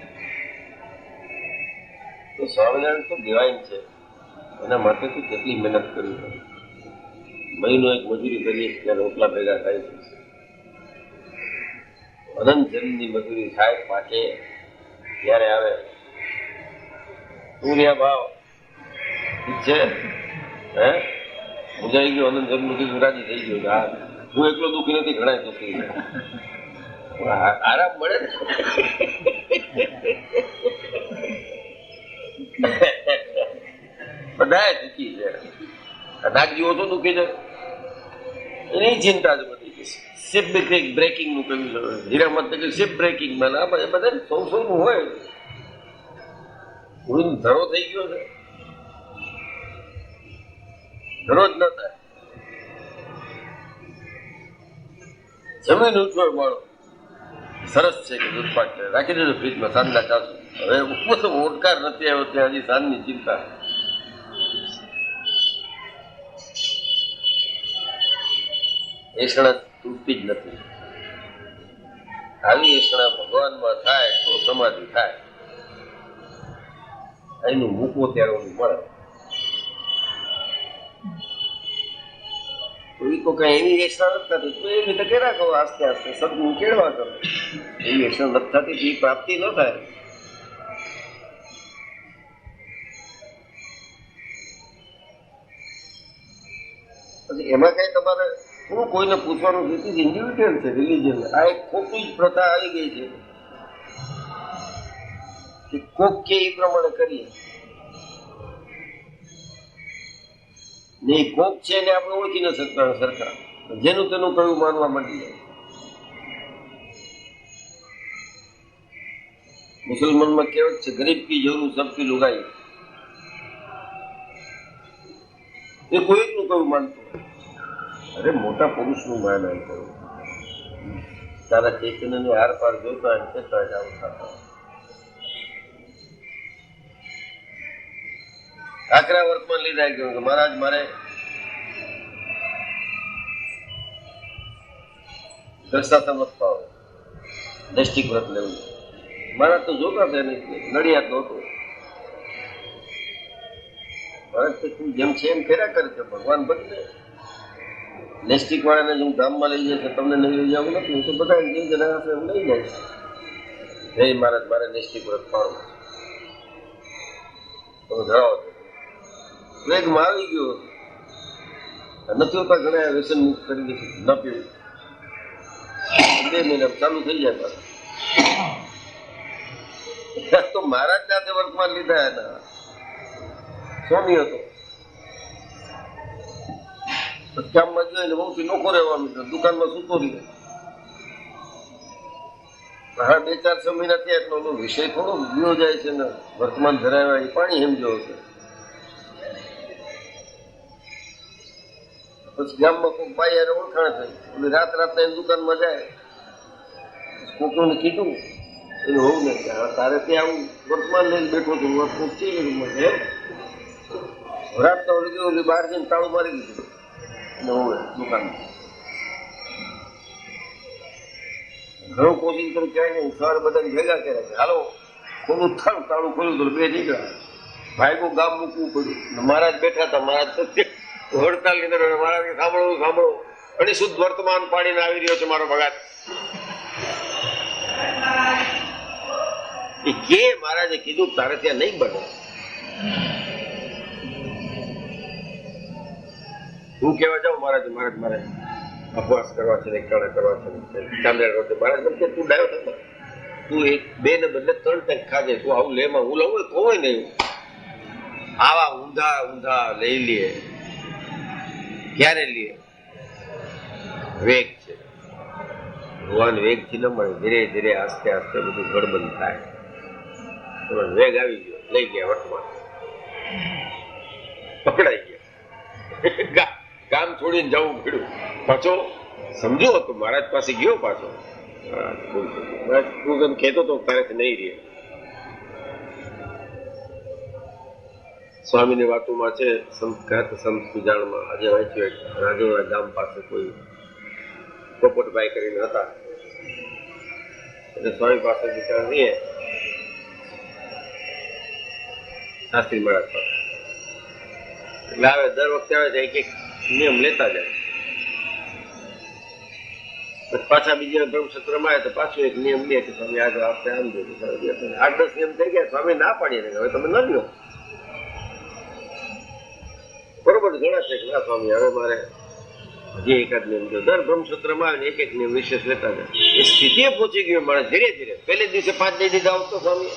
તો સ્વામિનારાયણ તો ડિવાઇન છે, એના માટે તો કેટલી મહેનત કરવી પડે. મહિનો એક મજૂરી કરીએ ત્યારે રોટલા ભેગા થાય છે. અનંત જન્મની મજૂરી થાય પાકે ત્યારે આવે સૂર્યા ભાવ ઠીક છે, હે મુજાઈ ગયો અનંત જન્મ રાજી થઈ ગયો. હા હું એકલો દુઃખી નથી, ઘણા દુઃખી છે. આરામ મળે ને. બધા દુઃખી છે, નાગજી ઓછો દુઃખી છે, એની ચિંતા જ બધી. શિપ બ્રેકિંગ નું કહ્યું છે, હીરામત શિપ બ્રેકિંગ માં બધા સૌ નું હોય. ધરો થઈ ગયો છે, ધરો જ ન થાય. જમીન ઉઠો માળો સરસ છે કે દૂધપાક છે, રાખી દેજો ફ્રીજમાં સાંજના ચાલશે. હવે ઓડકાર નથી આવ્યો ત્યાં હજી સાંજની ચિંતા. એષણા તૂટતી જ નથી. આવી એષણા ભગવાનમાં થાય તો સમાધિ થાય. એનું મૂકવો ત્યારે મળે. તો એ તો કઈ એવી એક્શન નથી થતી, તો એવી રીતે કર્યા કરો, આસ્તે આસ્તે સદગુણ કેળવા કરો. એવી એક્શન નથી થતી તો એ પ્રાપ્તિ ન થાય. પછી એમાં કઈ તમારે શું કોઈને પૂછવાનું છે? ઇન્ડિવિજ્યુઅલ છે રિલિજન. આ એક ખોટી જ પ્રથા આવી ગઈ છે કે કોક કે એ પ્રમાણે કરીએ. ને એ કોક છે ને આપણે ઓળખી ન શકતા સરકાર, જેનું તેનું કયું માનવા માંડી જાય. મુસલમાનમાં કહેવત છે, ગરીબ કી જરૂર સબકી લુગાઈ. એ કોઈ નું કયું માનતું. અરે મોટા પુરુષનું માન આમ કરવું. તારા ચૈતન્યને આર પાર જોતા હોય છતાં જ આવું થતા. આકરા વર્તમાન લીધા ગયું કે મહારાજ મારે દ્રષ્ટાતા મત પાવો, દૃષ્ટિક વ્રત લેવું. મહારાજ તો જોતા હતા નહીં, નડિયાદ નહોતો. મહારાજ તો તું જેમ છે એમ કર્યા કરે છે, ભગવાન બદલે. નેસ્ટિક વાળાને જો ધામમાં લઈ જાય તો તમને નહીં લઈ જવું નથી, હું તો બધા જે જણા હશે એમ લઈ જાય. હે મહારાજ મારે નેસ્ટિક વ્રત પાડવું, તમે ધરાવો છો. વેગમાં આવી ગયો નથી હોતા, ઘણા વ્યસન મુક્ત કરી દે છે, ન પીવું 2 મહિના ચાલુ થઈ જાય પાછું. તો મહારાજ સાથે વર્તમાન લીધા એના સ્વામી હતો. કામમાં જોઈને બહુ નોખો રહેવાનું છે, દુકાનમાં સૂતો રહે. હા 2-4-6 મહિના થયા એટલો વિષય થોડો ગયો જાય છે ને, વર્તમાન ધરાવ્યા એ પાણી સમજો છે. પછી ગામમાં કોઈ ભાઈ યાર ઓળખાણ થઈ, એટલે રાતના એની દુકાનમાં જાય. કોકોને કીધું એને હોવું ને તારે ત્યાં આવું વર્તમાન લઈને બેઠો છું, કોક છે એમ રાતના ઓલી બહાર જઈને તાળું મારી દીધું દુકાનમાં. ઘણું કોશિશ કરી ક્યાંય નહીં. સવારે બધાને ભેગા કર્યા છે, હાલો ખોલું થાળું, તાળું ખોલ્યું તો 2 નીકળ્યા. ભાઈકો ગામ મૂકવું પડ્યું. મહારાજ બેઠા હતા, મહારાજ હડતાલની અંદર મહારાજ સાંભળો સાંભળો, અને શુદ્ધ વર્તમાન પાડીને આવી રહ્યો છે મારો ભગત. એ કે મહારાજે કીધું તારે ત્યાં નહીં બને. હું કેવા જાઉં મહારાજ મહારાજ મારે અપવાસ કરવા છે, એકટાણા કરવા છે, ચાંદરા કરવા છે. મહારાજ મને કે તું ડાયો થતો, તું 1-2 ને બદલે 3 ટેક ખાજે. તું આવું લેમાં હું લઉં તો હોય નહીં. આવા ઊંધા ઊંધા લઈ લે ક્યારે લે? વેગ છે ભગવાન, વેગથી ન મળે. ધીરે ધીરે આસ્તે આસ્તે બધું ગડબડ થાય. વેગ આવી ગયો, લઈ ગયા વર્તમાન, પકડાઈ ગયા. ગામ છોડીને જવું પડ્યું. પાછો સમજો હતો મહારાજ પાસે ગયો પાછો. તું કહેતો તો તારેથી નહીં રહે. સ્વામીની વાતોમાં છે, સંત સુજાણમાં આજે વાંચ્યું, રાજોરા ગામ પાસે કોઈ પોપટભાઈ કરીને હતા. એટલે સ્વામી પાસે બિચારા રહીએ શાસ્ત્રી મહારાજ પાસે. એટલે આવે દર વખતે આવે છે, એક નિયમ લેતા જાય. પાછા બીજા બ્રહ્મસત્રમાં આવે તો પાછો એક નિયમ લે કે સ્વામી આગળ આપણે આમ જોઈએ. 8-10 નિયમ થઈ ગયા, સ્વામી ના પાડીએ હવે તમે ન લ્યો. બરોબર ઘણા છે કે ના સ્વામી હવે મારે હજી એકાદ નિયમ જો. દર બ્રહ્મસૂત્રમાં આવે ને એક નિયમ વિશેષ લેતા જાય. એ સ્થિતિએ પહોંચી ગયો માણસ ધીરે ધીરે. પહેલે દિવસે 5 દઈ દીધા હોત તો સ્વામી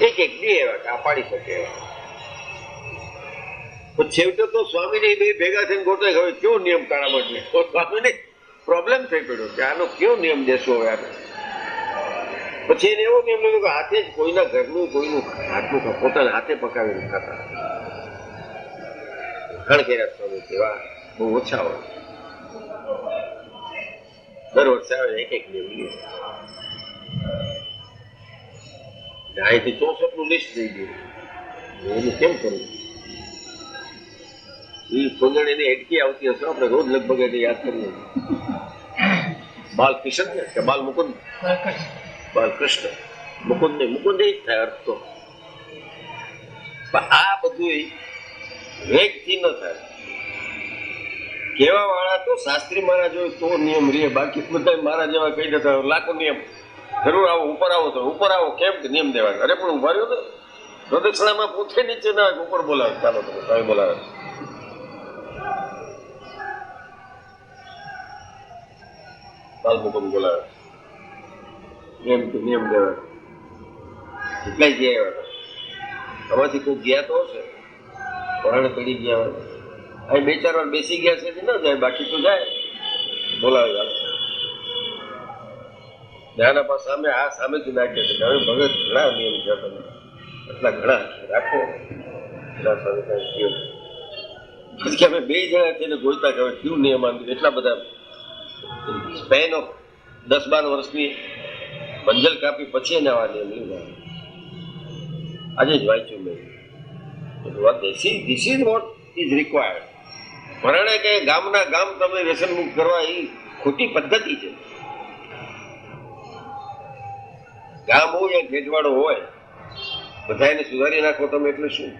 એક દે એવા કે આ પાડી શકે એવા. પણ છેવટે તો સ્વામીને બે ભેગા થઈને ગોઠવે હવે કેવો નિયમ કાઢા માટે. તો સ્વામીને પ્રોબ્લેમ થઈ પડ્યો કે આનો કેવો નિયમ દેશો હવે આને. પછી એને એવો નિયમ લીધો કે હાથે જ કોઈના ઘરનું કોઈનું હાથનું પોતાના હાથે પકાવીને ખાતા. ઘણ કર્યા સ્વામી એવા બહુ ઓછા હોય. દર વર્ષે આવે એક નિયમ લે. અહીંથી 64 નું લિસ્ટ દઈ દે. એનું કેમ કરવું? એ ફોગણ એને એટકી આવતી હશે, આપણે રોજ લગભગ એને યાદ કરીએ. બાલકૃષ્ણ ને કે બાલ મુકુંદ? બાલકૃષ્ણ. મુકુંદ ને મુકુંદ જ થાય અર્થ તો. આ બધું વેગથી ન થાય. કેવા વાળા તો શાસ્ત્રી મારા જોયું તો નિયમ રે, બાકી બધા મારા જેવા કહી દેતા લાખો નિયમ. જરૂર આવો, ઉપર આવો તો ઉપર આવો, કેમ કે નિયમ દેવાય. અરે પણ ઉભા રહ્યો તો પ્રદક્ષિણામાં પૂછે નીચે ના ઉપર બોલાવે. ચાલો તમે બોલાવે બાલમુકમ બોલાવે, એમ કે નિયમ દેવાય. એટલા જ ગયા આમાંથી કોઈ ગયા તો હશે, પરાણે પડી ગયા હોય. અહીં 2-4 વાર બેસી ગયા છે ના જાય, બાકી તો જાય બોલાવે. આના પાસે સામે આ સામેથી નાખ્યા છે. હવે ભગત ઘણા નિયમ છે, તમે એટલા ઘણા રાખો. પછી અમે 2 જણા થઈને ગોઈતા કે કયું નિયમ આંધ્યું. એટલા બધા સ્પેન ઓફ 10-12 વર્ષની મંજલ કાપી પછી એને આવા નિયમ લીધા. આજે જ વાંચ્યું મેં. This is what is required. પરણે કે ગામના ગામ તમે વ્યસન મુક્ત કરવા એ ખોટી પદ્ધતિ છે. ગામ હોય યા ખેતવાડો હોય, બધા એને સુધારી નાખો તમે એટલે શું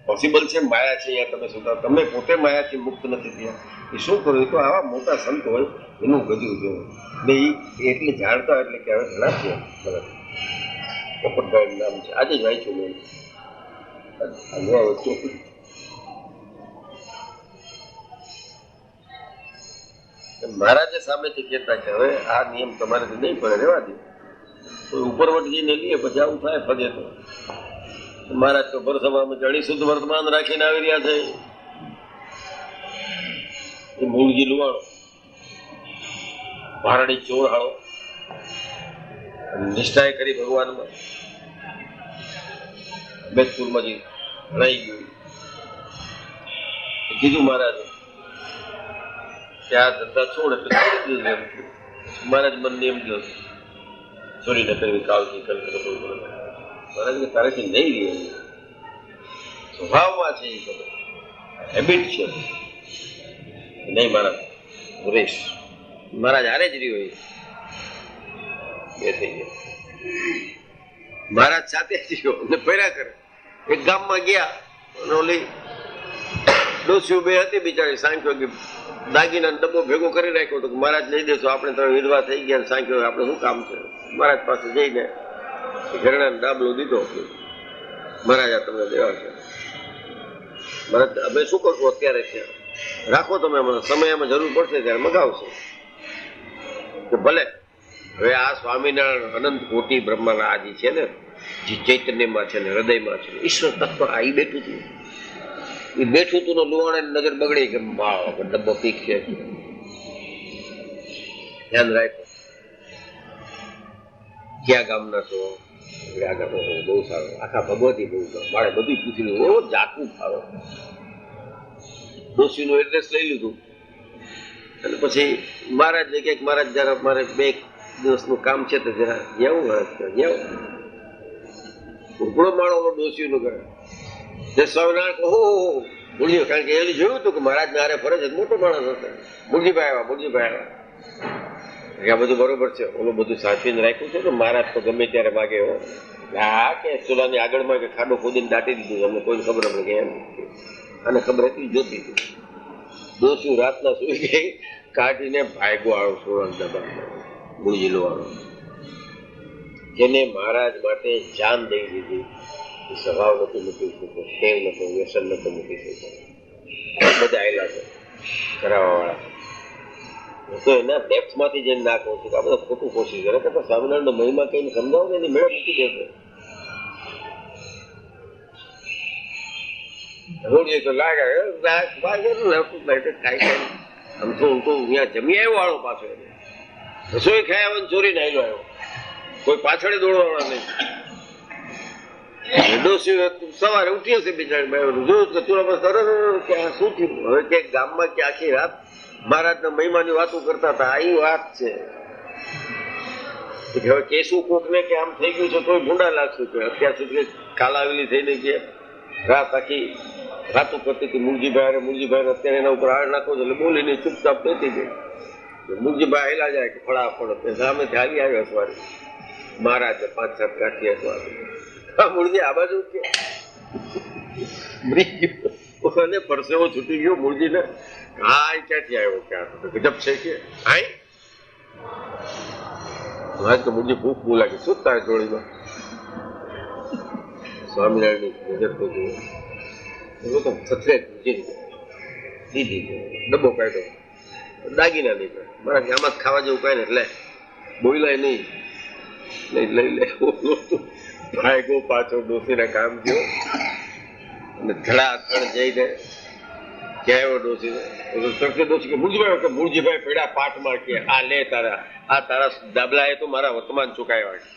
પોસિબલ છે? માયા છે યા તમે સુધારો. તમે પોતે માયાથી મુક્ત નથી થયા એ શું કરો? એ તો આવા મોટા સંત હોય એનું ગજું જોયું ને એ એટલે જાણતા એટલે કે હવે ઘણા છે. પોપટભાઈ નામ છે, આજે જ વાંચ્યું મેં. મહારાજે સામેથી કહેતા કે હવે આ નિયમ તમારેથી નહીં પડે, રહેવા દે. કોઈ ઉપરવટ જઈને લઈએ પછી આવું થાય ફજે તો. મહારાજ તો ભરસભામાં જડી શુદ્ધ વર્તમાન રાખીને આવી રહ્યા છે. એ મૂળજી લુવાણો, ભારડી ચોર હાળો, નિષ્ઠાએ કરી ભગવાનમાં. બેતપુરમાંથી રહી ગયું. કીધું મહારાજે કે આ ધંધા છોડ એટલે છોડી દીધું. એમ મહારાજ મને એમ કહ્યું ચોરી ન કરવી, કાવથી કરવી. મહારાજ કે તારેથી નહીં રહી, સ્વભાવમાં છે એ ખબર, હેબિટ છે. નહીં મહારાજ સુરેશ મહારાજ હારે જ રહ્યો. એ થઈ ગયા મહારાજ સાથે જ રહ્યો અને ફર્યા કરે. એક ગામમાં ગયા અને ઓલી ડોસીઓ 2 હતી બિચારી, સાંખ્યો કે દાગીના ડબ્બો ભેગો કરી રાખ્યો તો મહારાજ લઈ દેશો, આપણે તમે વિધવા થઈ ગયા. સાંખ્યો આપણે શું કામ છે? મહારાજ પાસે જઈને ઘરેણાનો ડાબલો દીધો. મહારાજ આ તમને દેવા છે. મહારાજ અમે શું કરશું અત્યારે છે, રાખો તમે, સમયમાં જરૂર પડશે ત્યારે મગાવશે. કે ભલે. હવે આ સ્વામિનારાયણ અનંત કોટી બ્રહ્માના આદિ છે ને, જે ચૈતન્યમાં છે ને હૃદયમાં છે, ઈશ્વર તત્વ આ બેઠું હતું. એ બેઠું હતું ને લુવાણે નજર બગડી કે ડબ્બો પીક છે. ધ્યાન રાખો. ક્યાં ગામના છો? બહુ સારું. આખા ભગવતી બહુ સારું. મારે બધું પૂછી લીધું. એવો જાકું ફાળો. ડોશીનું એડ્રેસ લઈ લીધું અને પછી મહારાજ ને કે મહારાજ જરા મારે 2 દિવસનું કામ છે તો જરા જેવું ઉપડો માળો ડોશીનું કરે. સ્વામિનારાયણ કહો મૂળજી, કારણ કે એ જોયું હતું કે મહારાજ ને હારે ફરજ મોટો માણસ હશે. મૂળજીભાઈ આવ્યા. આ બધું બરોબર છે, ઓલું બધું સાચવીને રાખ્યું છે ને. મહારાજ તો ગમે ત્યારે માગે હો. હા કે ચૂલાની આગળમાં કે ખાડો ખોદીને દાટી દીધું. અમને કોઈને ખબર પડે કે એમ અને ખબર હતી જોતી હતી. દોસ્યું રાતના સુઈ ગઈ, કાઢીને ભાગ્યો આવ્યો સોળણ દબાણ મૂળજી વાળો, જેને મહારાજ માટે જાન દઈ દીધી. એ સ્વભાવ નથી મૂકી શકતો, ટેવ નતો, વ્યસન નતો મૂકી શકતો. બધા આવેલા છે કરાવવા વાળા. તો એના ડેપ્થ માંથી જઈને ના કહું છું કે આ બધા ખોટું કોશિશ કરે. તો સ્વામિનારાયણ નો મહિમા કઈને સમજાવો ને એની મેળે મૂકી દેશે. તો લાગે આમ તો હું તો અહીંયા જમી આવ્યો વાળો પાછો. રસોઈ ખાઈ આવ્યો ચોરી નાયલો આવ્યો. કોઈ પાછળ દોડવાળા નહીં. સવારે ઉઠી હશે બિચારી જોયું કે ચૂલા પર શું થયું. હવે કે ગામમાં કે આખી રાત મહારાજના મહિમાની વાતો કરતા હતા. આ વાત છે. હવે કેશું કોક ને કે આમ થઈ ગયું છે તોય ભૂંડા લાગશું કે અત્યાર સુધી કાલાવેલી થઈને કે રાત આખી વાતો કરતી હતી મૂળજીભાઈ અત્યારે એના ઉપર આડ નાખો એટલે બોલીને ચૂપચાપ બેસી ગઈ. મૂળજીભાઈ હેલા જાય કે ફળાફળ સામેથી આવી આવ્યો સવારે મહારાજે 5-7 કાઠી સવારે. મૂળજી આ બાજુ કે અને પરસેવો છૂટી ગયો મૂળજીને. હા ક્યાંથી આવ્યો ક્યાં તો ગજબ છે કે આય આજ તો મૂળજી ભૂખ બહુ લાગી. શું તારે જોડીમાં? સ્વામિનારાયણની નજર તો જુઓ. એવો તો થથરે દીધી ડબ્બો કાઢ્યો, દાગીના નીકળે. મારા આમાં ખાવા જેવું કાંઈ ને એટલે બોલાય નહીં. લઈ લે ભાઈ પાછો ડોસીને કામ થયો અને ધડાધડ જઈને ક્યાં આવ્યો ડોસી કે મૂળજીભાઈ પેડા પાઠમાં કે આ લે તારા દાબલાએ તો મારા વર્તમાન ચુકાવ્યા છે.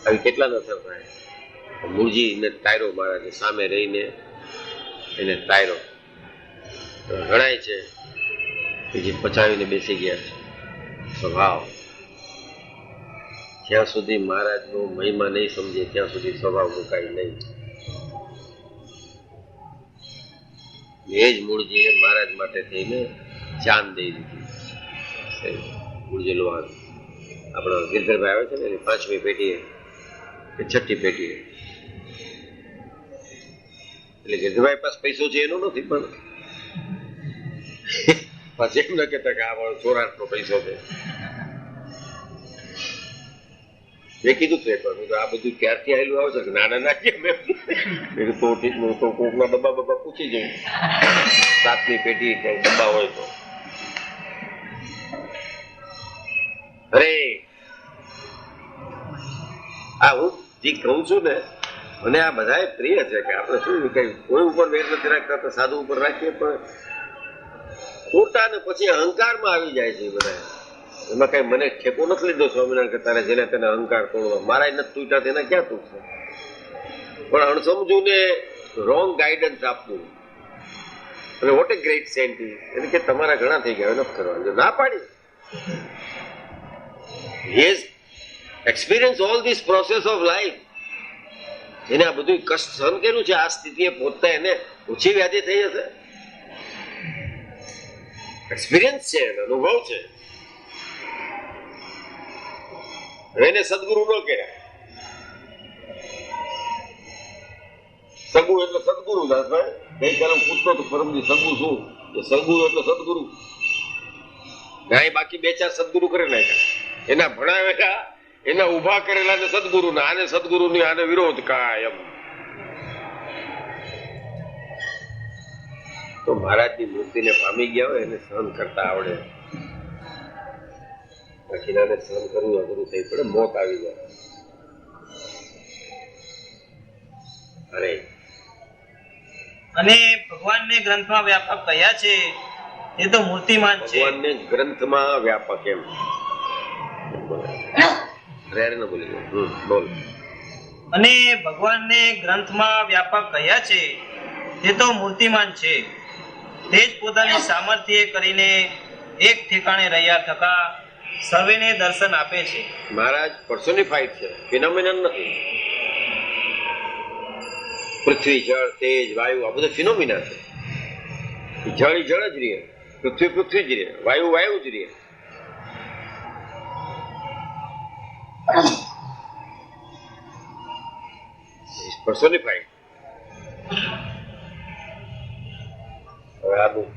આવી કેટલા નસર થાય. મૂળજીને તાયરો મારા સામે રહીને એને તાયરો ગણાય છે કે જે પચાવીને બેસી ગયા છે. સ્વભાવ જ્યાં સુધી મહારાજનો મહિમા નહીં સમજે ત્યાં સુધી સ્વભાવ મુકાય નહીં. એ જ મૂળજીએ મહારાજ માટે થઈને જાન દઈ દીધી. મૂળજી લોહાણ આપણો ગિરધરભાઈ આવે છે ને એની 5મી પેઢીએ કે 6ઠી પેઢીએ. એટલે ગિરધરભાઈ પાસે પૈસો છે એનો નથી, પણ પાછું એમ ન કહેતા કે આ ચોરાટનો પૈસો છે. મેં કીધું તો એકવાર આ બધું ક્યારથી આવેલું આવે છે કે નાના નાખીએ મેં તો ઠીક હું તો કોકના ડબ્બા પૂછી જઉં 7મી પેઢી કઈ ડબ્બા હોય તો. અરે આ હું જે કહું છું ને મને આ બધા પ્રિય છે કે આપણે શું કઈ કોઈ ઉપર વેર નથી રાખતા તો સાધુ ઉપર રાખીએ, પણ ખોટા ને પછી અહંકારમાં આવી જાય છે બધા. એમાં કઈ મને ઠેકો નથી લીધો સ્વામિનારાયણ કે તારે જેને તેને અહંકાર તોડવા. મારા નથી તૂટ્યા તેના ક્યાં તૂટશે? પણ અણસમજુ ને રોંગ ગાઈડન્સ આપવું. અને what a great saint is એટલે કે તમારા ઘણા થઈ ગયા નથી કરવાનું. જો ના પાડી has experience all this process of life. એને આ બધું કષ્ટ સહન કર્યું છે. આ સ્થિતિએ પહોંચતા એને ઓછી વ્યાધિ થઈ હશે. એક્સપિરિયન્સ છે, અનુભવ છે. એને સદગુરુ ન કર્યા. સગુ એટલે સદગુરુ. દાસભાઈ ગઈકાલે હું પૂછતો તો પરમજી સગુ શું? સદગુરુ એટલે સદગુરુ. ના બાકી 2-4 સદગુરુ કરી નાખ્યા. એના ભણાવેલા એના ઉભા કરેલા ને સદગુરુ ને આને સદગુરુ ની આને વિરોધ કાયમ. તો મહારાજની મૂર્તિને પામી ગયા હોય એને સહન કરતા આવડે. બાકીનાને સહન કરવું અઘરું થઈ પડે, મોત આવી જાય. અરે અને ભગવાનને ગ્રંથમાં વ્યાપક કયા છે એ તો મૂર્તિમાન છે. ભગવાનને ગ્રંથમાં વ્યાપક એમ બોલી બોલ. અને ભગવાનને ગ્રંથમાં વ્યાપક કયા છે તે તો મૂર્તિમાન છે. તે જ પોતાની સામર્થ્ય કરીને એક ઠેકાણે રહ્યા થકા સર્વેને દર્શન આપે છે. મહારાજ પર્સોનિફાઈડ છે, ફિનોમિનન નથી. પૃથ્વી, જળ, તેજ, વાયુ આ બધા ફિનોમિના છે. જળ જળ જ રહે, પૃથ્વી પૃથ્વી જ રહે, વાયુ વાયુ જ રહે. પર્સોનિફાઈડ. હવે આનું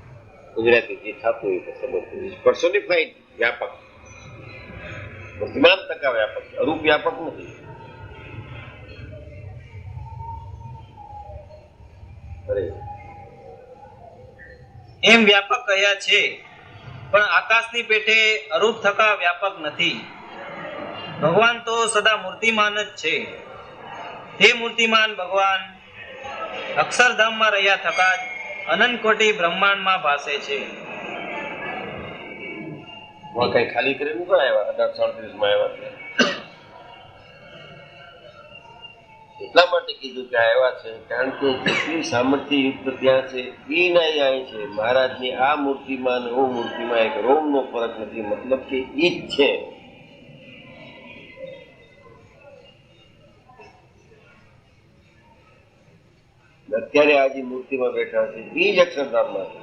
ગુજરાતી જે થતું હોય તો સમજ. પર્સોનિફાઈડ વ્યાપક, વર્તમાન ટકા વ્યાપક, અરૂપ વ્યાપક નથી. એમ વ્યાપક કયા છે પણ આકાશની પેઠે અરૂપ થકા વ્યાપક નથી. ભગવાન તો સદા મૂર્તિમાન જ છે. તે મૂર્તિમાન ભગવાન અક્ષરધામમાં રહ્યા થકા જ અનંત કોટી બ્રહ્માંડમાં ભાસે છે. કઈ ખાલી કરીને પણ આવ્યા 1837 માં આવ્યા. એટલા માટે કીધું કે આવ્યા છે કારણ કે જેટલી સામર્થ્ય યુક્ત ત્યાં છે એ ના અહીં છે. મહારાજની આ મૂર્તિમાં ને ઓ મૂર્તિમાં એક રોમનો ફરક નથી, મતલબ કે ઈ જ છે. અત્યારે આજે મૂર્તિમાં બેઠા છે એ જ અક્ષરધામમાં છે.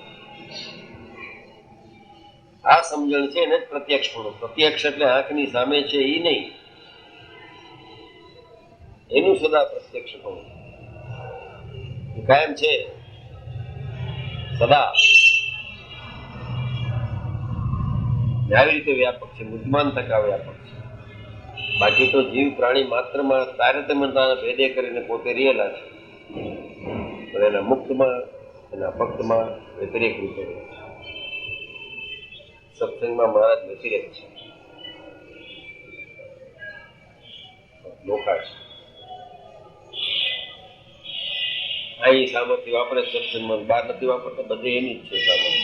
આ સમજણ છે એને જ પ્રત્યક્ષ પણ. પ્રત્યક્ષ એટલે આંખની સામે છે એ નહીં, એનું સદા પ્રત્યક્ષ પણ. એ કાયમ છે, સદા આવી રીતે વ્યાપક છે, બુદ્ધિમાન થકા વ્યાપક છે. બાકી તો જીવ પ્રાણી માત્રમાં તારતમ્યતાના ભેદે કરીને પોતે રિયેલા છે, પણ એના મુક્તમાં એના ભક્તમાં વ્યતિરેક રીતે રહે છે. સત્સંગમાં મહારાજ વ્યતિરેક છે, લોકા છે. આ એ સામર્થ્ય વાપરે સત્સંગમાં, બહાર નથી વાપરતા, બધે એની જ છે સામર્થ્ય.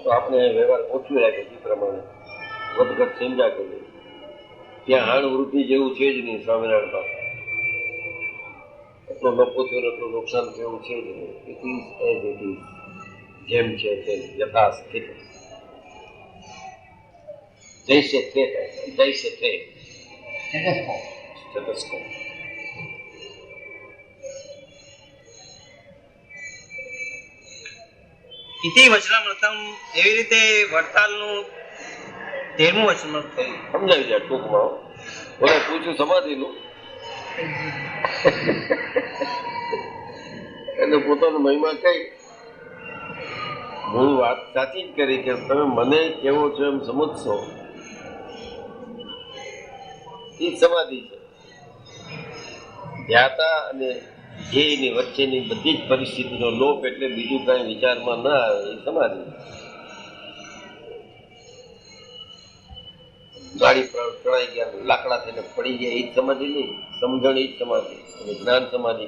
તો આપણે વ્યવહાર ગોઠવી રાખે એ પ્રમાણે વધઘટ સમજા કરીએ. ત્યાં હાણ વૃદ્ધિ જેવું છે જ નહીં સ્વામિનારાયણ પાસે. એટલો નફો થયો એટલું નુકસાન થયું છે જ નહીં. It is as it is, જેમ છે તેમ યથાસ્થિત. જૈસે થે જૈસે થે સ્ટેટસ્કો. ઇતિ વચનામૃતમ એવી રીતે વડતાલનું 13મું વચનામૃત થયું. સમજાવી જાય ટૂંકમાં. મને પૂછ્યું સમાધિનું, એને પોતાનો મહિમા કઈ હું વાત સાચી જ કરી કે તમે મને કેવો છો એમ સમજશો એ સમાધિ છે. ધ્યાતા અને ધ્યેયની વચ્ચેની બધી જ પરિસ્થિતિનો લોપ એટલે બીજું કઈ વિચારમાં ના આવે એ સમાધિ. ગાડી ચડાઈ ગયા, લાકડા થઈને પડી ગયા એ જ સમાધિ નહીં, સમજણ એ જ સમાધિ. અને જ્ઞાન સમાધિ,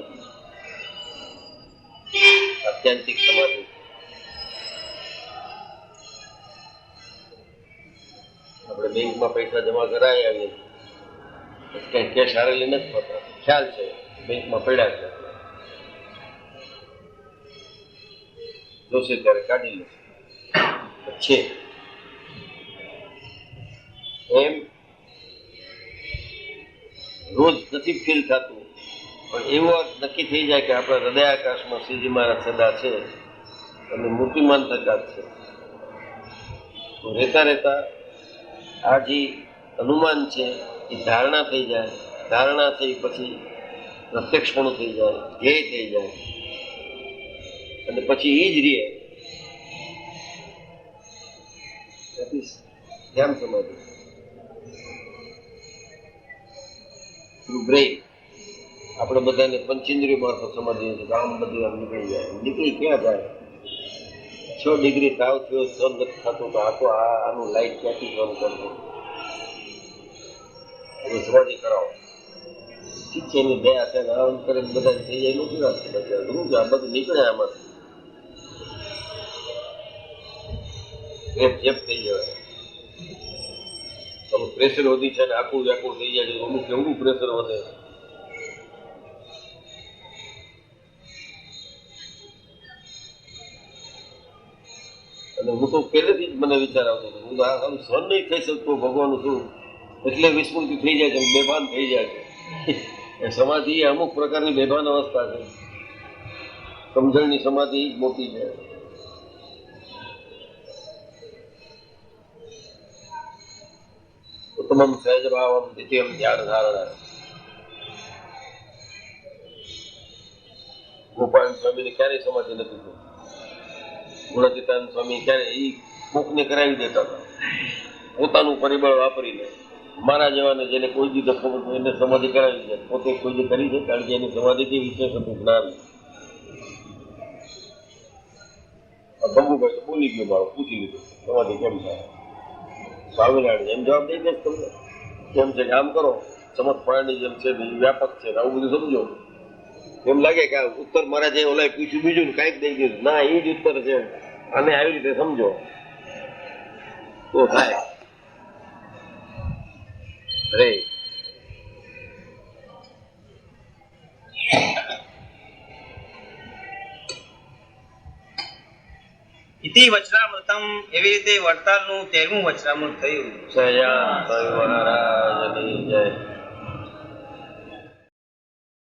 આત્યંતિક સમાધિ. આપણે બેંકમાં પૈસા જમા કરાવી આવીએ, કઈ કેશ હારેલી નથી થતા, ખ્યાલ છે બેંકમાં પડ્યા છે, જોશે ત્યારે કાઢી લે છે. એમ રોજ નથી ફીલ થતું, પણ એવું નક્કી થઈ જાય કે આપણા હૃદયાકાશમાં શ્રીજી મહારાજ સદા છે અને મૂર્તિમાન થતા જ છે. તો રહેતા રહેતા આ જે અનુમાન છે એ ધારણા થઈ જાય, ધારણા થઈ પછી પ્રત્યક્ષપણું થઈ જાય, ધ્યેય થઈ જાય, અને પછી એ જ રહે ધ્યાન સમાધિ. બ્રેઇન આપણે બધાને પંચેન્દ્રિયો મારફત સમાધિ છે, આમ બધું આમ નીકળી જાય. નીકળી ક્યાં જાય? 6 ડિગ્રી તાવ થયો, સન નથી થતું, તો આખો આનું લાઈટ ક્યાંથી બંધ કરવું? એની સમાધિ કરાવો. ઠીક છે, એની દયા છે, આમ કરે બધા થઈ જાય. નથી રાખતું બધા શું છે, આ બધું નીકળે આમાંથી, જેપ થઈ જાય. અમુક પ્રેશર વધી છે ને આખું વ્યાકુળ થઈ જાય છે, અમુક કેવડું પ્રેશર વધે. અને હું તો પહેલેથી જ મને વિચાર આવતો હતો, હું આમ સહન નહીં થઈ શકતો ભગવાનનું શું, એટલે વિસ્મૃતિ થઈ જાય છે, બેભાન થઈ જાય છે. એ સમાધિ એ અમુક પ્રકારની બેભાન અવસ્થા છે. સમજણની સમાધિ જ મોટી છે. ઉત્તમમ સહજ ભાવમ દ્વિતીયમ ધ્યાન ધારણા. ગોપાલ સ્વામીને ક્યારેય સમાધિ નથી થઈ. ગુણાતીતાન સ્વામી ક્યારે એ કોકને કરાવી દેતા હતા, પોતાનું પરિબળ વાપરીને. મારા જેવાને જેને કોઈ દી ખબર એને સમાધિ કરાવી છે, પોતે કોઈ જે કરી છે, કારણ કે એની સમાધિથી વિશેષ હતું જ્ઞાન. ભંગુભાઈ તો બોલી ગયો, મારો પૂછી લીધું સમાધિ કેમ થાય. સ્વામિનારાયણ એમ જવાબ દઈ દે તમને કેમ છે કે આમ કરો, ચમત્કારની જેમ છે, વ્યાપક છે, આવું બધું સમજો. એમ લાગે કે ઉત્તર મારા જે ઓલા પૂછ્યું બીજું ને કાંઈક દઈ દીધું, ના એ જ ઉત્તર છે, અને આવી રીતે સમજો તો થાય. રે ઇતિ વચનામૃતમ એવી રીતે વડતાલનું 13મું વચનામૃત થયું. જય મહારાજની જય.